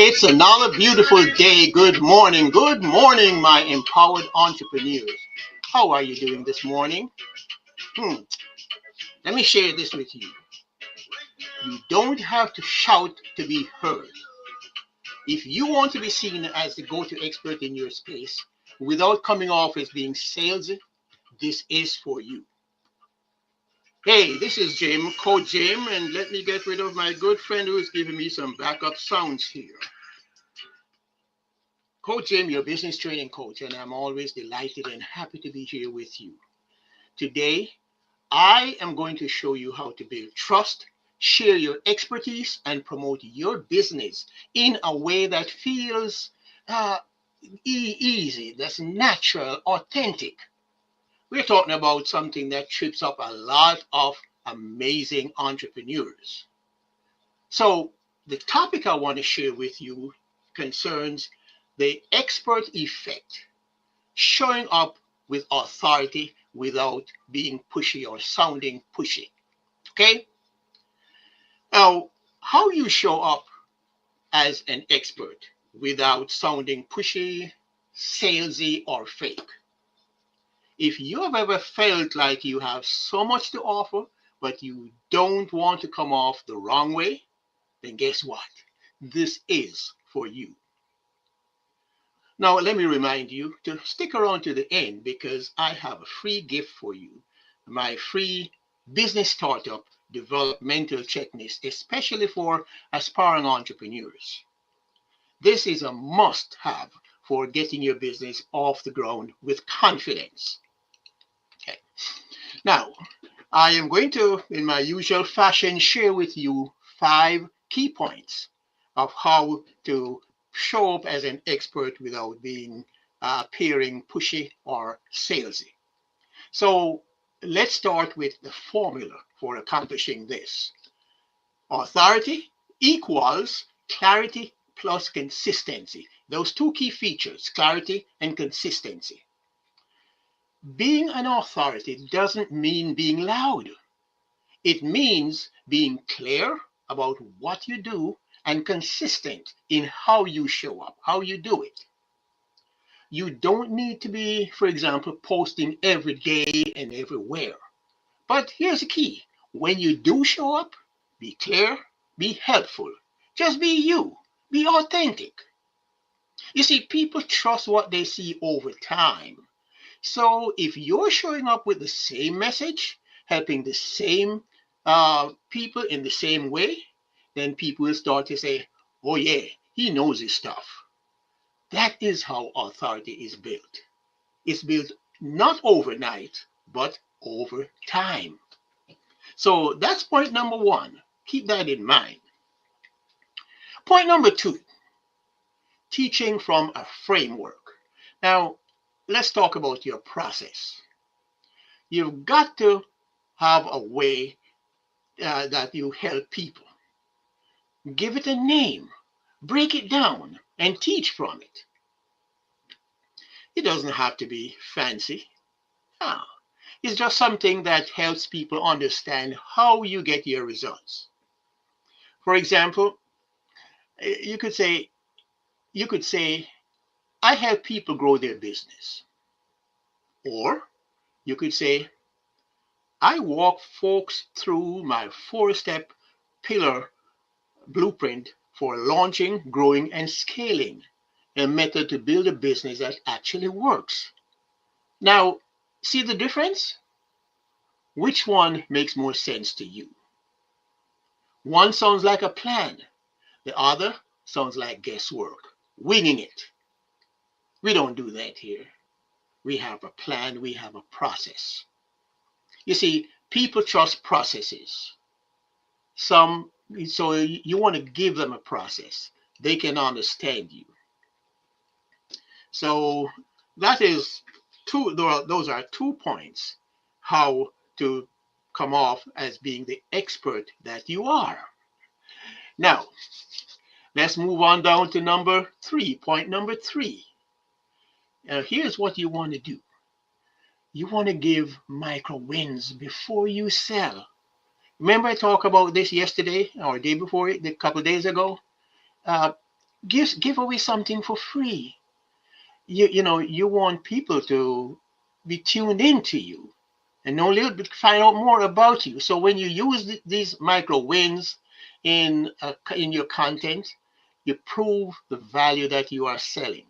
It's another beautiful day. Good morning. Good morning, my empowered entrepreneurs. How are you doing this morning? Hmm. Let me share this with you. You don't have to shout to be heard. If you want to be seen as the go-to expert in your space without coming off as being salesy, this is for you. Hey, this is Jim, Coach Jim, and let me get rid of my good friend who is giving me some backup sounds here. Coach Jim, your business training coach, and I'm always delighted and happy to be here with you. Today, I am going to show you how to build trust, share your expertise, and promote your business in a way that feels uh, easy, that's natural, authentic. We're talking about something that trips up a lot of amazing entrepreneurs. So, the topic I want to share with you concerns the expert effect, showing up with authority without being pushy or sounding pushy. Okay? Now, how you show up as an expert without sounding pushy, salesy, or fake. If you have ever felt like you have so much to offer, but you don't want to come off the wrong way, then guess what? This is for you. Now, let me remind you to stick around to the end because I have a free gift for you. My free business startup developmental checklist, especially for aspiring entrepreneurs. This is a must have for getting your business off the ground with confidence. Okay. Now, I am going to, in my usual fashion, share with you 5 key points of how to show up as an expert without being appearing pushy or salesy. So let's start with the formula for accomplishing this. Authority equals clarity plus consistency. Those 2 key features, clarity and consistency. Being an authority doesn't mean being loud. It means being clear about what you do and consistent in how you show up, how you do it. You don't need to be, for example, posting every day and everywhere. But here's the key. When you do show up, be clear, be helpful. Just be you. Be authentic. You see, people trust what they see over time. So if you're showing up with the same message, helping the same people in the same way, then people will start to say, oh, yeah, he knows his stuff. That is how authority is built. It's built not overnight, but over time. So that's point number 1. Keep that in mind. Point number 2, teaching from a framework. Now, let's talk about your process. You've got to have a way that you help people. Give it a name, break it down, and teach from it. It doesn't have to be fancy. No. It's just something that helps people understand how you get your results. For example, you could say, I help people grow their business. Or you could say, I walk folks through my 4-step pillar blueprint for launching, growing, and scaling, a method to build a business that actually works. Now, see the difference? Which one makes more sense to you? One sounds like a plan, the other sounds like guesswork, winging it. We don't do that here. We have a plan, we have a process. You see, people trust processes. Some, so you want to give them a process. They can understand you. So that is those are 2 points how to come off as being the expert that you are. Now, let's move on down to number 3. Point number 3. Here's what you want to do. You want to give micro wins before you sell. Remember I talked about this yesterday or day before it, a couple of days ago? Uh, Give away something for free. You want people to be tuned into you and know a little bit, find out more about you. So when you use these micro wins in your content, you prove the value that you are selling.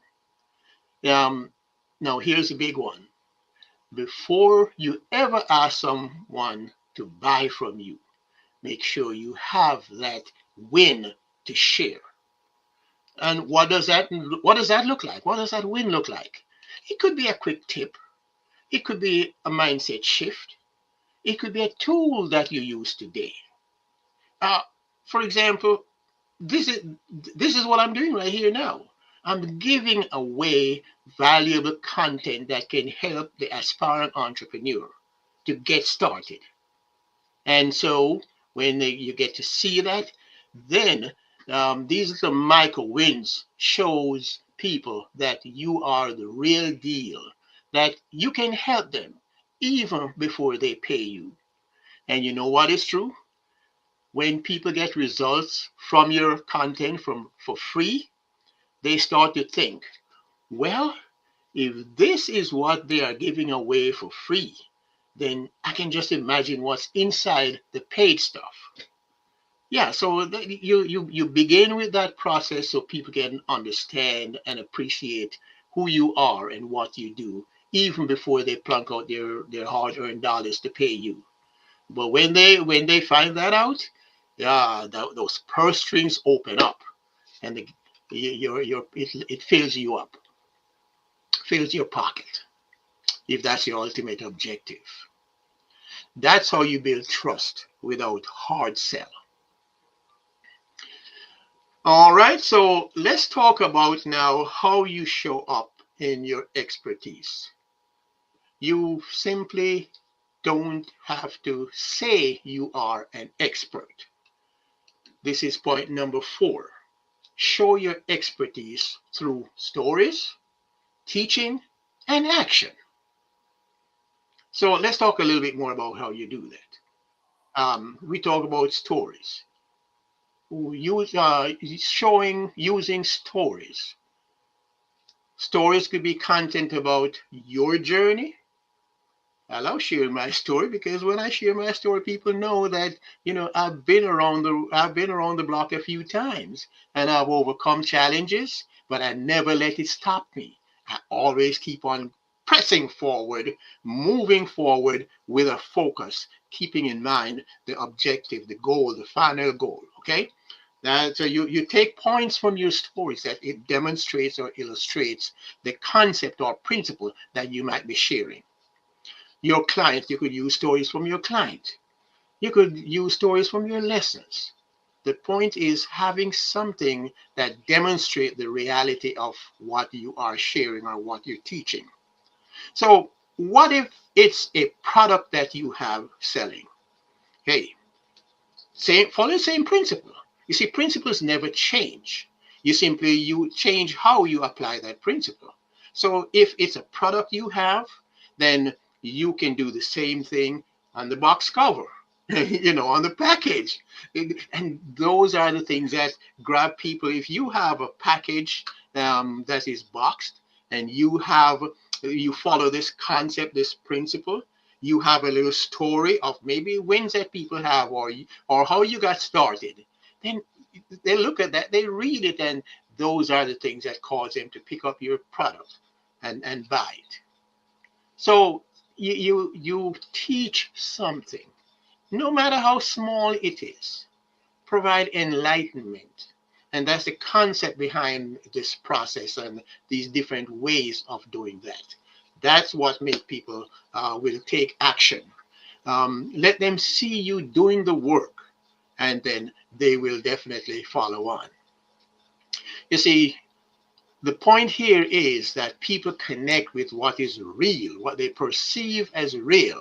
Um, Now here's a big one. Before you ever ask someone to buy from you, make sure you have that win to share. And what does that look like? What does that win look like? It could be a quick tip. It could be a mindset shift. It could be a tool that you use today. Uh, for example, this is this is what I'm doing right here now. I'm giving away valuable content that can help the aspiring entrepreneur to get started. And so when you get to see that, then these little micro wins shows people that you are the real deal, that you can help them even before they pay you. And you know what is true? When people get results from your content from for free, they start to think, well, if this is what they are giving away for free, then I can just imagine what's inside the paid stuff. Yeah, so you begin with that process so people can understand and appreciate who you are and what you do, even before they plunk out their hard-earned dollars to pay you. But when they find that out, yeah, those purse strings open up, and it fills you up, fills your pocket. If that's your ultimate objective, that's how you build trust without hard sell. All right, so let's talk about now how you show up in your expertise. You simply don't have to say you are an expert. This is point number 4. Show your expertise through stories, teaching, and action. So let's talk a little bit more about how you do that. We talk about stories. Using stories. Stories could be content about your journey. I love sharing my story because when I share my story, people know that I've been around the block a few times and I've overcome challenges, but I never let it stop me. I always keep on pressing forward, moving forward with a focus, keeping in mind the objective, the goal, the final goal. Okay. So you take points from your stories that it demonstrates or illustrates the concept or principle that you might be sharing. Your client, you could use stories from your client. You could use stories from your lessons. The point is having something that demonstrates the reality of what you are sharing or what you're teaching. So what if it's a product that you have selling? Hey, follow the same principle. You see, principles never change. You change how you apply that principle. So if it's a product you have, then you can do the same thing on the box cover, on the package. And those are the things that grab people. If you have a package that is boxed and you follow this concept, this principle, you have a little story of maybe wins that people have or how you got started, then they look at that, they read it, and those are the things that cause them to pick up your product and buy it. So you teach something, no matter how small it is, provide enlightenment. And that's the concept behind this process and these different ways of doing that. That's what makes people will take action. Let them see you doing the work, and then they will definitely follow on. You see, the point here is that people connect with what is real, what they perceive as real.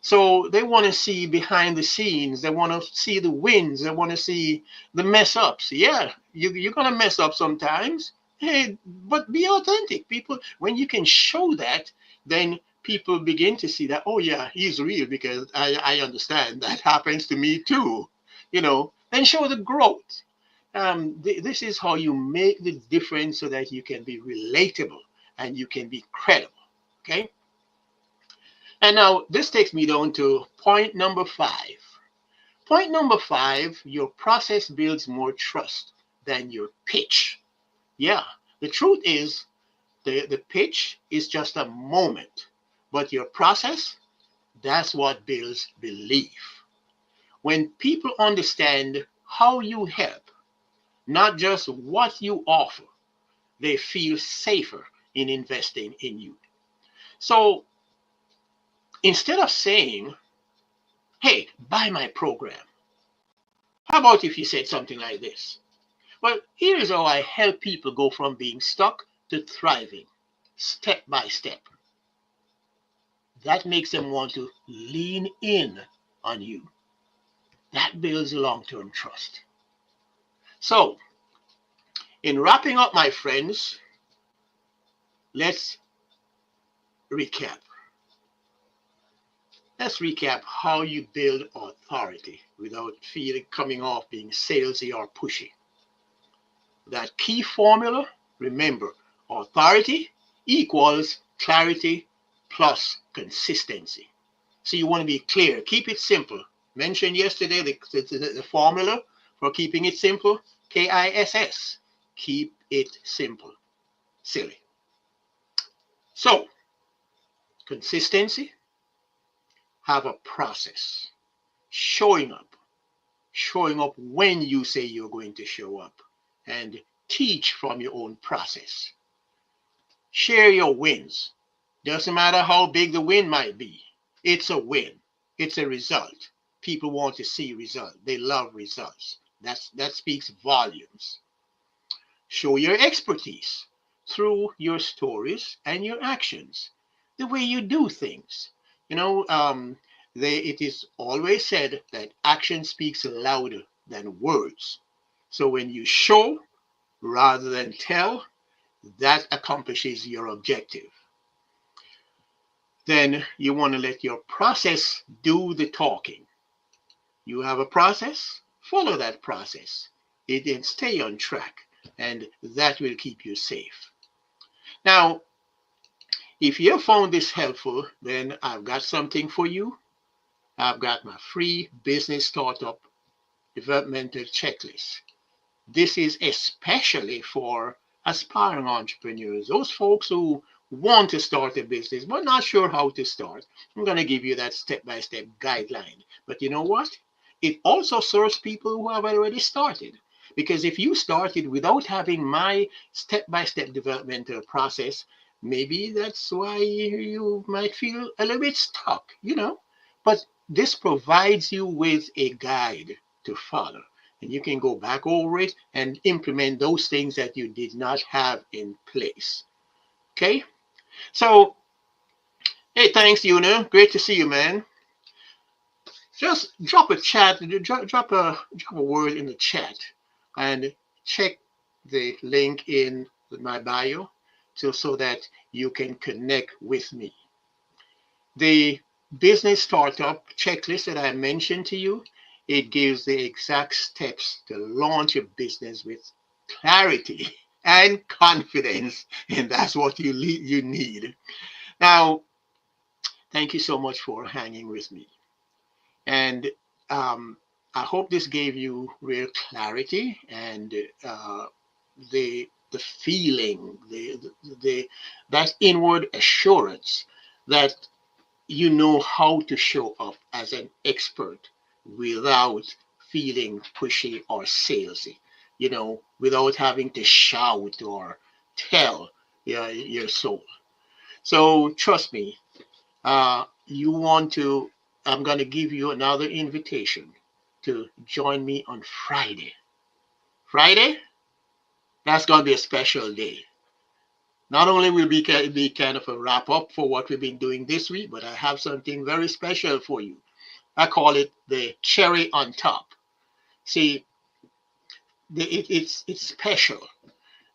So they want to see behind the scenes. They want to see the wins. They want to see the mess ups. Yeah, you're going to mess up sometimes. Hey, but be authentic. People, when you can show that, then people begin to see that, oh, yeah, he's real because I understand that happens to me too. Then show the growth. This is how you make the difference so that you can be relatable and you can be credible. Okay. And now this takes me down to point number 5. Point number 5, your process builds more trust than your pitch. Yeah, the truth is the pitch is just a moment, but your process, that's what builds belief. When people understand how you help, not just what you offer, they feel safer in investing in you. So instead of saying, hey, buy my program, how about if you said something like this? Well, here's how I help people go from being stuck to thriving, step by step. That makes them want to lean in on you. That builds long term trust. So, in wrapping up, my friends, let's recap. Let's recap how you build authority without feeling coming off being salesy or pushy. That key formula, remember, authority equals clarity plus consistency. So you want to be clear. Keep it simple. Mentioned yesterday the formula for keeping it simple, KISS. Keep it simple. Silly. So, consistency, have a process. Showing up when you say you're going to show up, and teach from your own process. Share your wins. Doesn't matter how big the win might be. It's a win. It's a result. People want to see results. They love results. That speaks volumes. Show your expertise through your stories and your actions, the way you do things. You know, it is always said that action speaks louder than words. So when you show rather than tell, that accomplishes your objective. Then you want to let your process do the talking. You have a process, follow that process. It then stay on track, and that will keep you safe. Now, if you found this helpful, then I've got something for you. I've got my free business startup developmental checklist. This is especially for aspiring entrepreneurs, those folks who want to start a business but not sure how to start. I'm going to give you that step-by-step guideline. But you know what? It also serves people who have already started. Because if you started without having my step-by-step developmental process, maybe that's why you might feel a little bit stuck. But this provides you with a guide to follow. And you can go back over it and implement those things that you did not have in place. Okay? So, hey, thanks, Una. Great to see you, man. Just drop a chat, drop a word in the chat, and check the link in my bio so that you can connect with me. The business startup checklist that I mentioned to you, it gives the exact steps to launch a business with clarity and confidence, and that's what you need. Now, thank you so much for hanging with me, and um, I hope this gave you real clarity and the feeling, the that inward assurance that you know how to show up as an expert without feeling pushy or salesy, without having to shout or tell your soul. So trust me, you want to, I'm going to give you another invitation to join me on Friday. Friday, that's going to be a special day. Not only will be kind of a wrap up for what we've been doing this week, but I have something very special for you. I call it the cherry on top. See, it's special,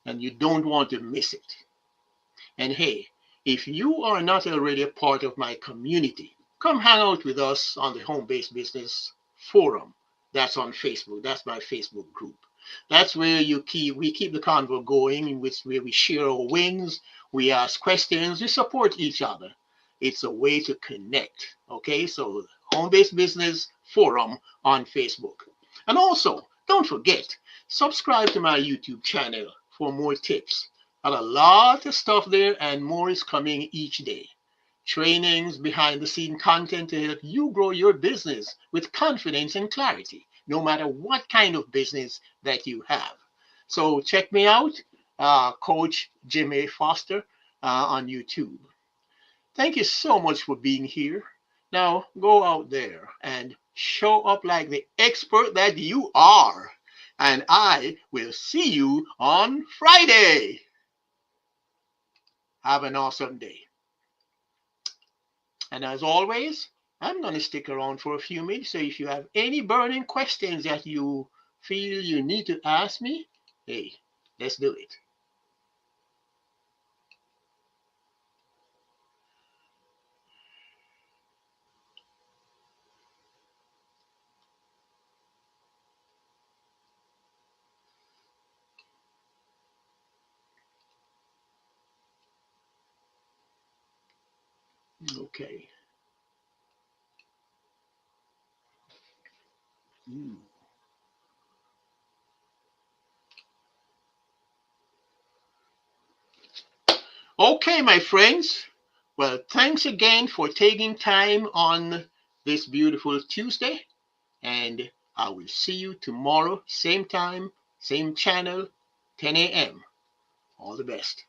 and you don't want to miss it. And hey, if you are not already a part of my community, come hang out with us on the Home Based Business Forum. That's on Facebook. That's my Facebook group. That's where we keep the convo going, in which where we share our wins, we ask questions, we support each other. It's a way to connect. Okay, so Home Based Business Forum on Facebook. And also, don't forget, subscribe to my YouTube channel for more tips. Got a lot of stuff there, and more is coming each day. Trainings, behind the scene content to help you grow your business with confidence and clarity, no matter what kind of business that you have. So check me out, Coach Jimmy Foster on YouTube. Thank you so much for being here. Now go out there and show up like the expert that you are. And I will see you on Friday. Have an awesome day. And as always, I'm going to stick around for a few minutes. So if you have any burning questions that you feel you need to ask me, hey, let's do it. Okay. Mm. Okay, my friends. Well, thanks again for taking time on this beautiful Tuesday. And I will see you tomorrow, same time, same channel, 10 a.m. All the best.